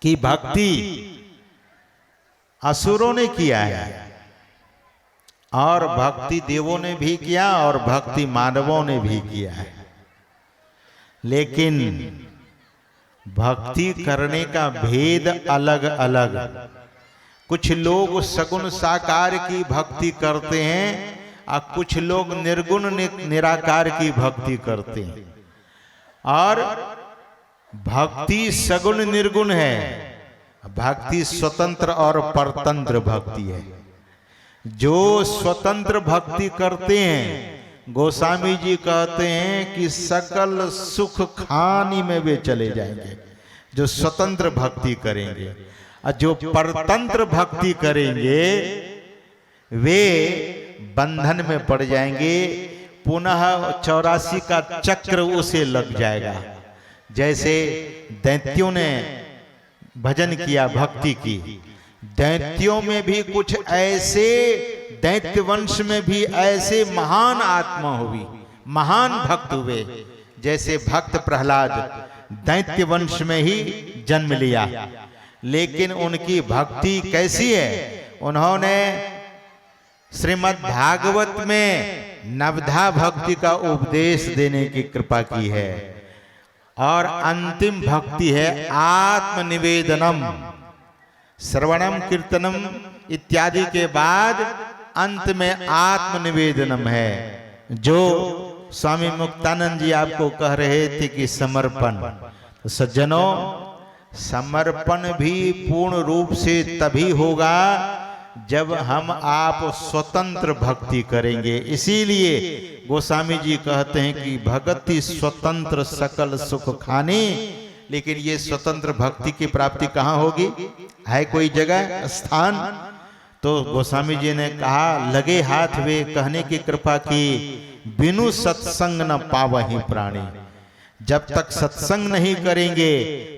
कि भक्ति असुरों ने किया है और भक्ति देवों ने भी किया और भक्ति मानवों ने भी किया है, लेकिन भक्ति करने का भेद अलग अलग। कुछ लोग सगुण साकार की भक्ति करते हैं और कुछ लोग निर्गुण निराकार की भक्ति करते हैं। और भक्ति सगुण निर्गुण है, भक्ति स्वतंत्र और परतंत्र भक्ति है। जो स्वतंत्र भक्ति करते हैं, गोस्वामी जी कहते हैं कि सकल सुख खानी में वे चले जाएंगे, जो स्वतंत्र भक्ति करेंगे। और जो परतंत्र भक्ति करेंगे वे बंधन में पड़ जाएंगे, पुनः 84 का चक्र उसे लग जाएगा। जैसे दैत्यों ने भजन किया, भक्ति की, दैत्यों में भी कुछ ऐसे, दैत्य वंश में भी ऐसे महान आत्मा हुई, महान भक्त हुए। जैसे भक्त प्रहलाद दैत्य वंश में ही जन्म लिया, लेकिन उनकी भक्ति कैसी है, उन्होंने श्रीमद् भागवत में नवधा भक्ति का उपदेश देने की कृपा की है। और अंतिम भक्ति है आत्मनिवेदनम, श्रवणम कीर्तनम इत्यादि के बाद अंत में आत्मनिवेदनम है, जो स्वामी मुक्तानंद जी आपको कह रहे थे कि समर्पण। तो सज्जनों, समर्पण भी पूर्ण रूप से तभी होगा जब हम आप स्वतंत्र भक्ति करेंगे। इसीलिए गोस्वामी जी कहते हैं कि भगति स्वतंत्र सकल सुख खानी। लेकिन ये स्वतंत्र भक्ति की प्राप्ति कहाँ होगी? है कोई जगह, स्थान? तो गोस्वामी जी ने कहा, लगे हाथ वे कहने की कृपा की, बिनु सत्संग न पावहि प्राणी। जब तक सत्संग नहीं करेंगे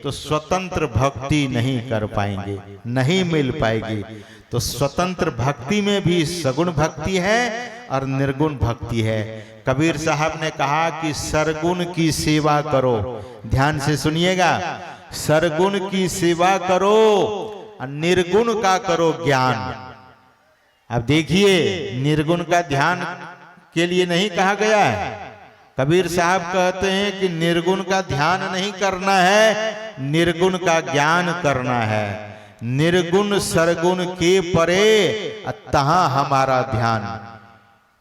तो स्वतंत्र भक्ति नहीं कर पाएंगे, नहीं मिल पाएगी। तो स्वतंत्र भक्ति में भी सगुण भक्ति है और निर्गुण भक्ति है। कबीर साहब ने कहा कि सरगुण की सेवा करो, ध्यान से सुनिएगा, सरगुण की सेवा करो और निर्गुण का करो ज्ञान। अब देखिए, निर्गुण का ध्यान के लिए नहीं कहा गया है। कबीर साहब कहते हैं कि निर्गुण का ध्यान नहीं करना है, निर्गुण का ज्ञान करना है। निर्गुण सरगुण के परे तहां हमारा ध्यान।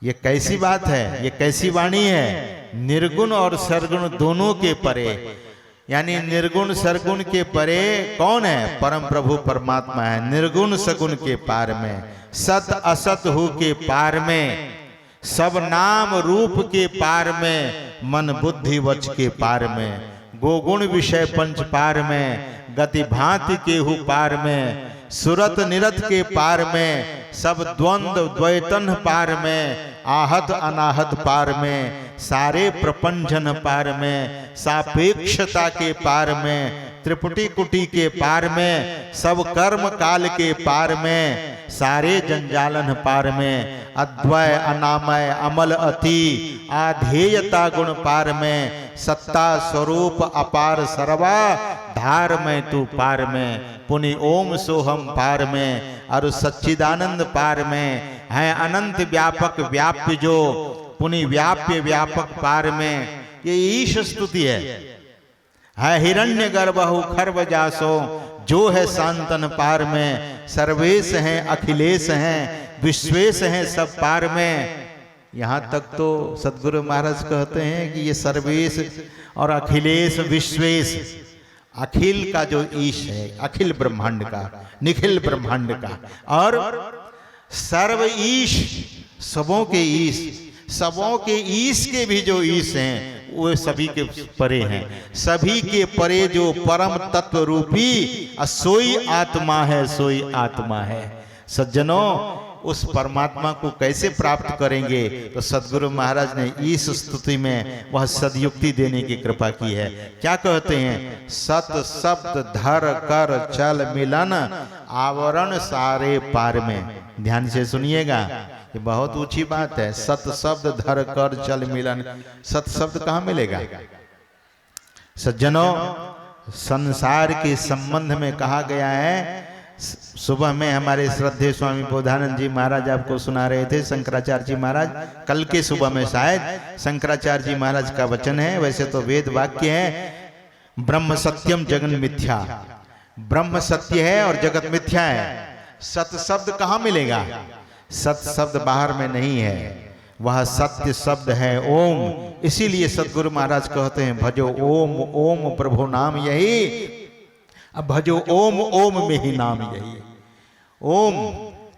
ये कैसी बात है, ये कैसी वाणी है? निर्गुण और सरगुण दोनों के परे, यानी निर्गुण सरगुण के परे कौन है? परम प्रभु परमात्मा है। निर्गुण सगुण के पार में, सत असत हो के पार में, सब नाम रूप के पार में, मन बुद्धि वच के पार में, गोगुण विषय पंच पार में, गति भांति के हु पार में, सुरत निरत के पार में, सब द्वंद्व द्वैतन पार में, आहत अनाहत पार में, सारे प्रपंचन पार में, सापेक्षता के पार में, त्रिपुटी कुटी के पार में, सब कर्म काल के पार में, सारे जंजालन पार में, अद्वय अनामय अमल अति आधेयता गुण पार में, सत्ता स्वरूप अपार सर्वा धार में तू पार में, पुनि ओम सोहम पार में, और सच्चिदानंद पार में है, अनंत व्यापक व्याप्य जो पुनि व्याप्य व्यापक पार में। ये ईश स्तुति है हिरण्य गर्भहु खर्व जासो, जो है शांतन पार में, सर्वेश हैं अखिलेश हैं, विश्वेश हैं सब पार में। यहाँ तक तो सदगुरु महाराज कहते हैं कि ये सर्वेश और अखिलेश विश्वेश, अखिल का जो ईश है, अखिल ब्रह्मांड का, निखिल ब्रह्मांड का, और सर्व ईश, सबों के ईश, सबों के ईश के भी जो ईश हैं वो सभी के परे हैं। सभी के परे जो परम तत्व रूपी सोई आत्मा है, सोई आत्मा है। सज्जनों, उस परमात्मा को कैसे प्राप्त करेंगे? तो सदगुरु महाराज ने इस स्तुति में वह सदयुक्ति देने की कृपा की है। क्या कहते हैं? सत शब्द धर कर चल मिलन, आवरण सारे पार में। ध्यान से सुनिएगा, ये बहुत ऊंची बात है। सत शब्द धर कर चल मिलन, सत शब्द कहाँ मिलेगा? सज्जनों, संसार के संबंध में कहा गया है। सुबह में हमारे श्रद्धेय स्वामी बोधानंद जी महाराज आपको सुना रहे थे, शंकराचार्य जी महाराज, कल के सुबह में शायद शंकराचार्य जी महाराज का वचन है। वैसे तो वेद वाक्य है, ब्रह्म सत्यम जगन मिथ्या, ब्रह्म सत्य है और जगत मिथ्या है। सत शब्द कहाँ मिलेगा? सत शब्द बाहर में नहीं है, वह सत्य शब्द है ओम। इसीलिए सदगुरु महाराज कहते हैं भजो ओम, ओम प्रभु नाम यही, अब भजो ओम, ओम में ही नाम यही ओम।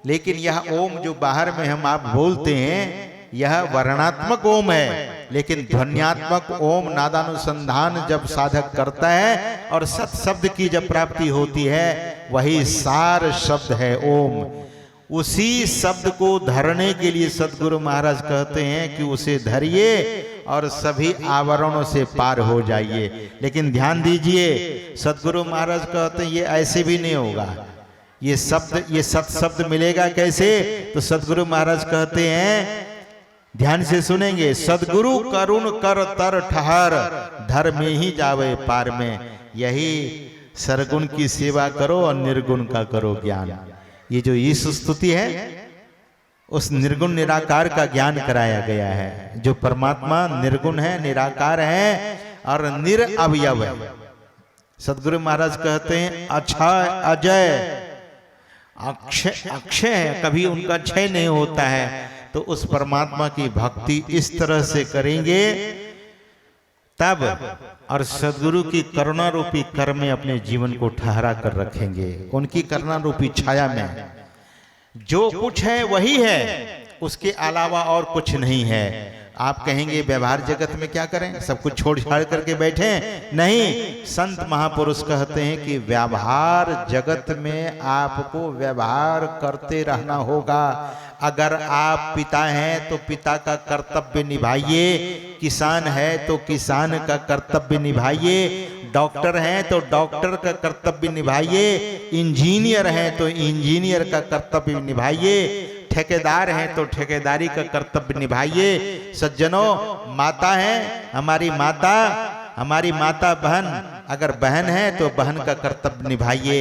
लेकिन यह ओम जो बाहर में हम आप बोलते हैं यह वर्णात्मक ओम है, लेकिन ध्वन्यात्मक ओम नादानुसंधान जब साधक करता है और सत शब्द की जब प्राप्ति होती है वही सार शब्द है ओम। उसी शब्द को धरने के लिए सदगुरु महाराज कहते हैं कि उसे धरिए और सभी आवरणों से पार हो जाइए। लेकिन ध्यान दीजिए, सदगुरु महाराज कहते हैं ये ऐसे भी नहीं होगा, ये शब्द, ये सत शब्द मिलेगा कैसे? तो सदगुरु महाराज कहते हैं, ध्यान से सुनेंगे, सदगुरु करुण कर तर ठहर, धर में ही जावे पार में। यही सरगुण की सेवा करो और निर्गुण का करो ज्ञान। ये जो ईश स्तुति है उस निर्गुण निराकार का ज्ञान कराया गया है। जो परमात्मा निर्गुण है, निराकार है और निरअवयव है। सदगुरु महाराज कहते हैं अक्षय अजय अक्षय अक्षय है, कभी उनका क्षय नहीं होता है। तो उस परमात्मा की भक्ति इस तरह से करेंगे तब, और सदगुरु की करुणा रूपी कर में अपने जीवन को ठहरा कर रखेंगे। उनकी करुणा रूपी छाया में जो कुछ है वही है, उसके अलावा और कुछ नहीं है। आप कहेंगे व्यवहार जगत में क्या करें, सब कुछ छोड़ छाड़ करके बैठे? नहीं, संत महापुरुष कहते हैं कि व्यवहार जगत में आपको व्यवहार करते रहना होगा। अगर आप पिता हैं तो पिता का कर्तव्य निभाइए, किसान है तो किसान का कर्तव्य निभाइए, डॉक्टर हैं तो डॉक्टर का कर्तव्य निभाइए, इंजीनियर हैं तो इंजीनियर का कर्तव्य निभाइए, ठेकेदार हैं तो ठेकेदारी का कर्तव्य निभाइए। सज्जनों, माता है हमारी माता बहन, अगर बहन है तो बहन का कर्तव्य निभाइए,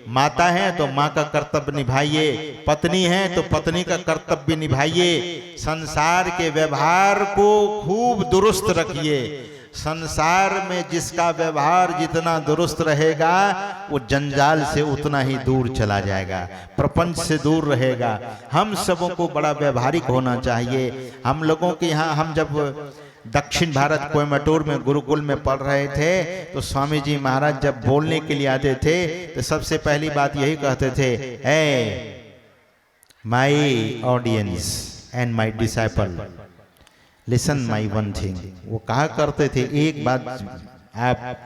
माता है तो माँ का कर्तव्य निभाइए, पत्नी है तो पत्नी का कर्तव्य निभाइए। संसार के व्यवहार को खूब दुरुस्त रखिए। संसार में जिसका व्यवहार जितना दुरुस्त रहेगा वो जंजाल से उतना ही दूर चला जाएगा, प्रपंच से दूर रहेगा। हम सबों को बड़ा व्यवहारिक होना चाहिए। हम लोगों के यहाँ, हम जब दक्षिण भारत कोयम्बटूर में गुरुकुल में पढ़ रहे थे तो स्वामी जी महाराज जब बोलने के लिए आते थे तो सबसे पहली बात यही कहते थे, a my audience and my disciple listen my one thing. वो कहा करते थे एक बात, आप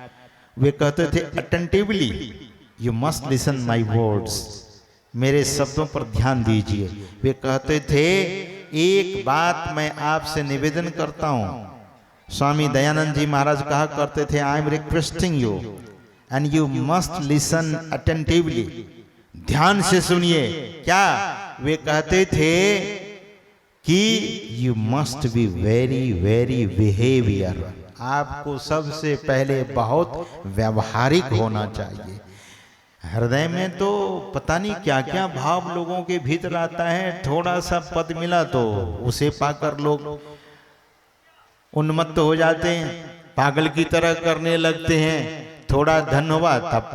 वे कहते थे attentively you must listen my words, मेरे शब्दों पर ध्यान दीजिए। वे कहते थे एक बात मैं आपसे निवेदन करता हूं। स्वामी दयानंद जी महाराज कहा करते थे, I am requesting you and you must listen attentively, ध्यान से सुनिए। क्या वे कहते थे कि you must be very very behaviour, आपको सबसे पहले बहुत व्यवहारिक होना चाहिए। हृदय में तो पता नहीं क्या क्या भाव लोगों के भीतर आता है। थोड़ा सा पद मिला तो उसे पाकर लोग उन्मत्त हो जाते हैं, पागल की तरह करने लगते हैं। थोड़ा धन हुआ तब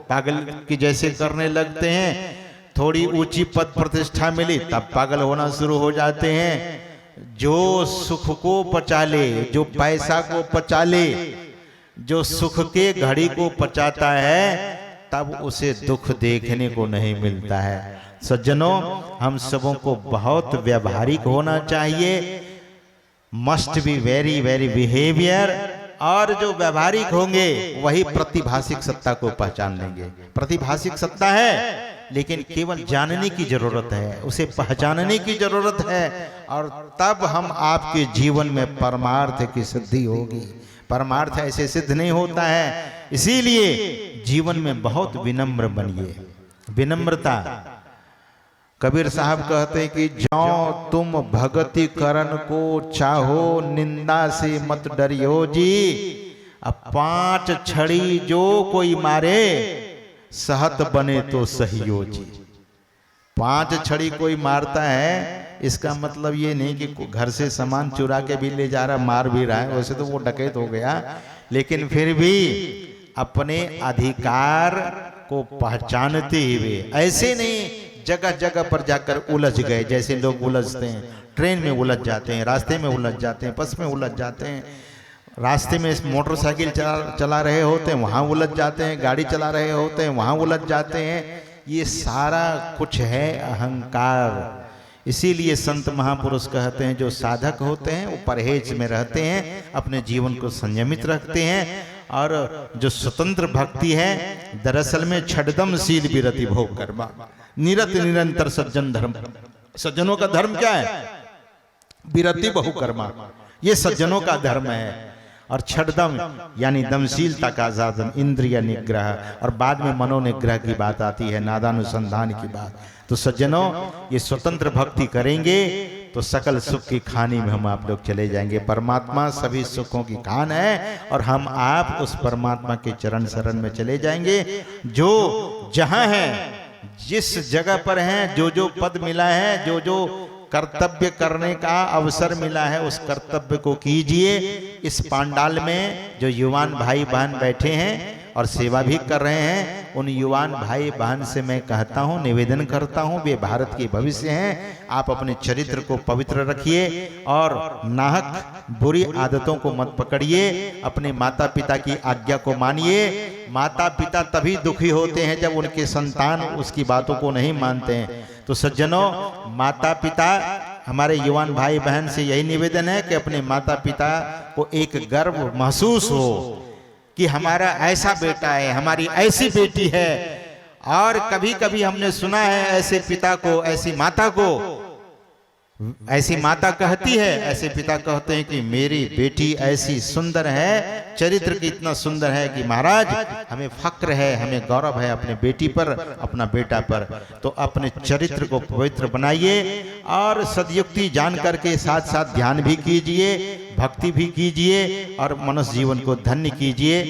पागल की जैसे करने लगते हैं। थोड़ी ऊंची पद प्रतिष्ठा मिली तब पागल होना शुरू हो जाते हैं। जो सुख को पचा ले, जो पैसा को पचा ले, जो सुख के घड़ी को पचाता है तब उसे दुख देखने को नहीं मिलता है। सज्जनों, हम सबों को बहुत व्यवहारिक होना चाहिए। Must be very very behaviour, और जो व्यवहारिक होंगे वही प्रतिभाषिक सत्ता को पहचान लेंगे। प्रतिभाषिक सत्ता है लेकिन केवल जानने की जरूरत है, उसे पहचानने की जरूरत है, और तब हम आपके जीवन में परमार्थ की सिद्धि होगी। परमार्थ ऐसे सिद्ध नहीं होता है। इसीलिए जीवन में बहुत विनम्र बनिए। विनम्रता, कबीर साहब कहते हैं कि जो तुम भगति करन को चाहो, निंदा से मत डरियो जी, अब 5 छड़ी जो कोई मारे सहत बने तो सहियोजी। 5 छड़ी कोई मारता है, इसका मतलब ये नहीं कि घर से सामान चुरा के भी ले जा रहा, मार भी रहा है, वैसे तो वो डकैत हो गया, लेकिन फिर भी अपने अधिकार को पहचानते हुए, ऐसे नहीं जगह जगह पर जाकर उलझ गए जैसे लोग उलझते हैं। ट्रेन में उलझ जाते हैं, रास्ते में उलझ जाते हैं, बस में उलझ जाते हैं, रास्ते में मोटरसाइकिल चला रहे होते हैं वहाँ उलझ जाते हैं, गाड़ी चला रहे होते हैं वहाँ उलझ जाते हैं। ये सारा कुछ है अहंकार। इसीलिए संत महापुरुष कहते हैं जो साधक होते हैं वो परहेज में रहते हैं, अपने जीवन को संयमित रखते हैं, और जो स्वतंत्र भक्ति है दरअसल में छडदम शील विरति भोग कर्मा, निरत निरंतर सज्जन धर्म। सज्जनों का धर्म क्या है? विरति बहु कर्मा, ये सज्जनों का धर्म है। और छडदम यानी दमशीलता का साधन, इंद्रिय निग्रह, और बाद में मनोनिग्रह की बात आती है, नादानुसंधान की बात। तो सज्जनों ये स्वतंत्र भक्ति करेंगे तो सकल सुख की खानी में हम आप लोग चले जाएंगे। परमात्मा सभी सुखों की खान है और हम आप उस परमात्मा के चरण शरण में चले जाएंगे। जो जहां है, जिस जगह पर हैं, जो जो पद मिला है, जो जो कर्तव्य करने का अवसर मिला है, उस कर्तव्य को कीजिए। इस पांडाल में जो युवान भाई बहन बैठे हैं और सेवा भी कर रहे हैं, उन युवान भाई बहन से मैं कहता हूं, निवेदन करता हूं, वे भारत के भविष्य हैं। आप अपने चरित्र को पवित्र रखिए और नाहक बुरी आदतों को मत पकड़िए। अपने माता पिता की आज्ञा को मानिए। माता पिता तभी दुखी होते हैं जब उनके संतान उसकी बातों को नहीं मानते हैं। तो सज्जनों, माता पिता, हमारे युवान भाई बहन से यही निवेदन है कि अपने माता पिता को एक गर्व महसूस हो कि हमारा ऐसा बेटा है, हमारी ऐसी बेटी है। और कभी कभी हमने सुना है ऐसे पिता को, ऐसी माता को, ऐसी माता कहती है, ऐसे पिता कहते हैं कि मेरी बेटी ऐसी सुंदर है, चरित्र की इतना सुंदर है कि महाराज हमें फक्र है, हमें गौरव है अपने बेटी पर, अपना बेटा पर। तो अपने चरित्र को पवित्र बनाइए और सदयुक्ति जान करके साथ साथ ध्यान भी कीजिए, भक्ति भी कीजिए और मनुष्य जीवन को धन्य कीजिए।